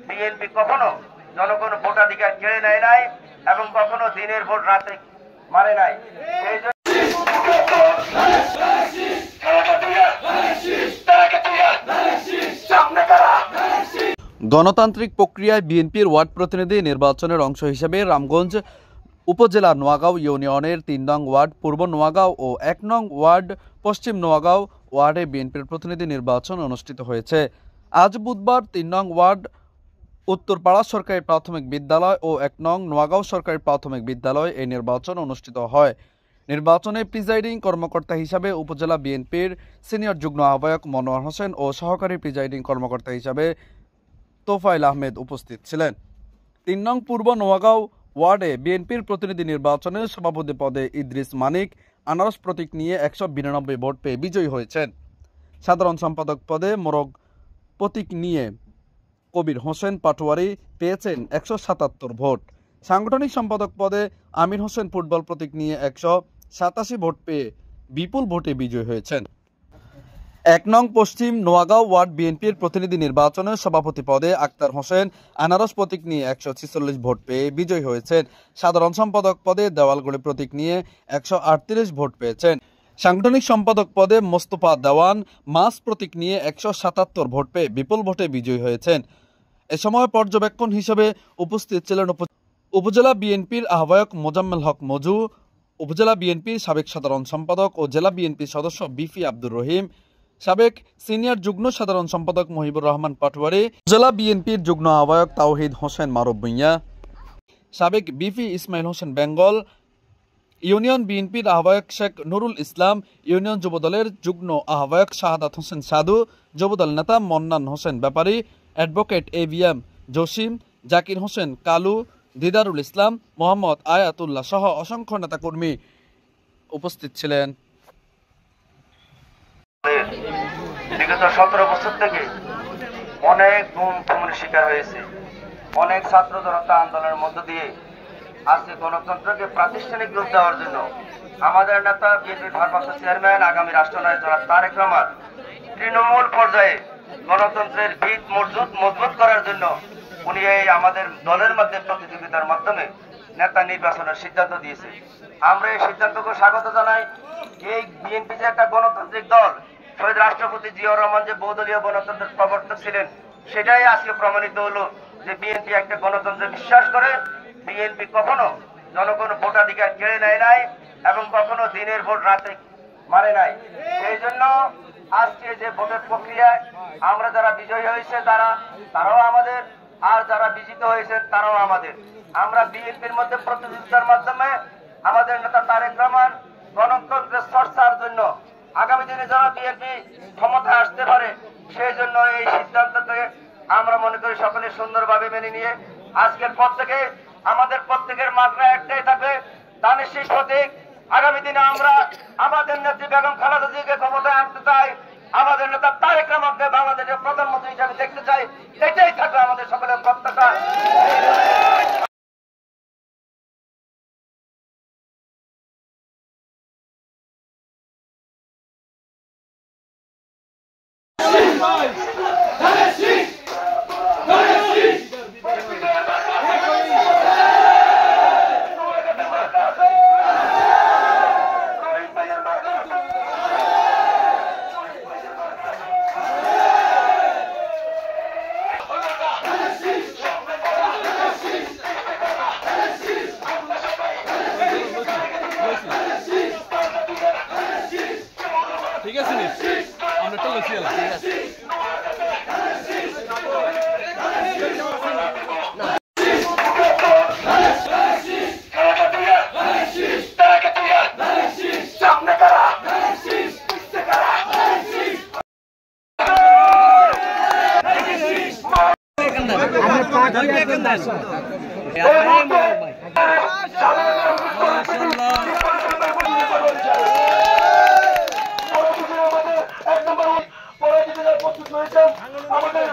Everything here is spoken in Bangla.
বিএনপি কখনো জনগণ ভোটাধিকার কেড়ে নেয় নাই এবং কখনো দিনের ভোট রাতে মারে নাই। সেই জন্য গণতান্ত্রিক প্রক্রিয়ায় বিএনপির ওয়ার্ড প্রতিনিধি নির্বাচনের অংশ হিসেবে রামগঞ্জ উপজেলা নোয়াগাঁও ইউনিয়নের ৩ নং ওয়ার্ড পূর্ব নোয়াগাঁও ও ১ নং ওয়ার্ড পশ্চিম নোয়াগাঁও ওয়ার্ডে বিএনপির প্রতিনিধি নির্বাচন অনুষ্ঠিত হয়েছে। আজ বুধবার ৩ নং ওয়ার্ড উত্তরপাড়া সরকারি প্রাথমিক বিদ্যালয় ও ১ নং নোয়াগাঁও সরকারি প্রাথমিক বিদ্যালয়ে এই নির্বাচন অনুষ্ঠিত হয়। নির্বাচনে প্রিজাইডিং কর্মকর্তা হিসাবে উপজেলা বিএনপির সিনিয়র যুগ্ম আহ্বায়ক মনোয়ার হোসেন ও সহকারী প্রিজাইডিং কর্মকর্তা হিসাবে তোফাইল আহমেদ উপস্থিত ছিলেন। ৩ নং পূর্ব নোয়াগাঁও ওয়ার্ডে বিএনপির প্রতিনিধি নির্বাচনে সভাপতি পদে ইদ্রিস মানিক আনারস প্রতীক নিয়ে ১৯২ ভোট পেয়ে বিজয়ী হয়েছেন। সাধারণ সম্পাদক পদে মোরগ প্রতীক নিয়ে কবির হোসেন পাটোয়ারি পেয়েছেন ১৭৭ ভোট। সাংগঠনিক সম্পাদক পদে আমির হোসেন ফুটবল প্রতীক নিয়ে ১৮৭ ভোট পেয়ে বিপুল ভোটে বিজয়ী হয়েছেন। ১ নং পশ্চিম নোয়াগাঁও ওয়ার্ড বিএনপির প্রতিনিধি নির্বাচনে সভাপতি পদে আক্তার হোসেন আনারস প্রতীক নিয়ে ১৪৬ ভোট পেয়ে বিজয়ী হয়েছেন। সাধারণ সম্পাদক পদে দেওয়ালগড়ি প্রতীক নিয়ে ১৩৮ ভোট পেয়েছেন। সাংগঠনিক সম্পাদক পদে মোস্তফা দেওয়ান মাস প্রতীক নিয়ে ১৭৭ ভোট পেয়ে বিপুল ভোটে বিজয়ী হয়েছেন। এ সময় পর্যবেক্ষণ হিসেবে উপস্থিত ছিলেন উপজেলা বিএনপির আহ্বায়ক মোজাম্মেল হক মজু, উপজেলা বিএনপির সাবেক সাধারণ সম্পাদক ও জেলা বিএনপির সদস্য বিপি আব্দুর রহিম, সাবেক সিনিয়র যুগ্ম সাধারণ সম্পাদক মহিবুর রহমান পাটোয়ারি, জেলা বিএনপির যুগ্ম আহ্বায়ক তাওহিদ হোসেন মারুফ ভূঁইয়া, সাবেক বিপি ইসমাইল হোসেন বেঙ্গল, ইউনিয়ন বিএনপির আহ্বায়ক শেখ নুরুল ইসলাম, ইউনিয়ন যুবদলের যুগ্ম আহ্বায়ক শাহাদাত হোসেন সাধু, যুবদল নেতা মন্নান হোসেন ব্যাপারী, অ্যাডভোকেট এবিএম জসিম, জাকির হোসেন কালু, দিদারুল ইসলাম, মোহাম্মদ আয়াতুল্লাহ সহ অসংখ্য নেতাকর্মী উপস্থিত ছিলেন। বিগত ১৭ বছর থেকে অনেক গুমের শিকার হয়েছে, অনেক ছাত্র জনতা আন্দোলনের মধ্য দিয়ে আজকে গণতন্ত্রকে প্রাতিষ্ঠানিক রূপ দেওয়ার জন্য আমাদের নেতা বিএনপির ভারপ্রাপ্ত চেয়ারম্যান আগামী রাষ্ট্রনায়ক জনাব তারেক রহমান তৃণমূল পর্যায়ে গণতন্ত্রের ভিত মজবুত করার জন্য উনি এই আমাদের দলের মধ্যে প্রতিযোগিতার মাধ্যমে নেতা নির্বাচনের সিদ্ধান্ত দিয়েছে। আমরা এই সিদ্ধান্তকে স্বাগত জানাই। এই বিএনপি যে একটা গণতান্ত্রিক দল, শহীদ রাষ্ট্রপতি জিয়াউর রহমান যে বহুদলীয় গণতন্ত্রের প্রবর্তক ছিলেন, সেটাই আজকে প্রমাণিত হলো যে বিএনপি একটা গণতন্ত্রে বিশ্বাস করে। বিএনপি কখনো জনগণ ভোটাধিকার কেড়ে নেয় নাই এবং কখনো দিনের ভোট রাতে মারে নাই। সেই জন্য আজকে যে ভোটের প্রক্রিয়ায় আমরা যারা বিজয়ী হয়েছে তারাও আমাদের, আর যারা বিজিত হয়েছেন তারাও আমাদের। আমরা বিএনপির মধ্যে প্রতিযোগিতার মাধ্যমে আমাদের নেতা তারেক রহমান গণতন্ত্রের চর্চার জন্য আগামী দিনে যারা বিএনপি ক্ষমতায় আসতে পারে, সেই জন্য এই সিদ্ধান্তকে আমরা মনে করি সকলে সুন্দরভাবে মেনে নিয়ে আজকের পর থেকে আমাদের প্রত্যেকের মাত্রা একটাই থাকবে, দানের শীষ প্রতীক। আগামী দিনে আমরা আমাদের নেত্রী বেগম খালেদা জিয়াকে ক্ষমতায় আনতে চাই, আমাদের নেতা তারেক রহমানকে বাংলাদেশের প্রধানমন্ত্রী হিসেবে দেখতে চাই। এটাই থাকবে আমাদের সকলের প্রত্যাশা। ঠিক আছে, আমরা তো লসি ঠিক আছে। আমাদের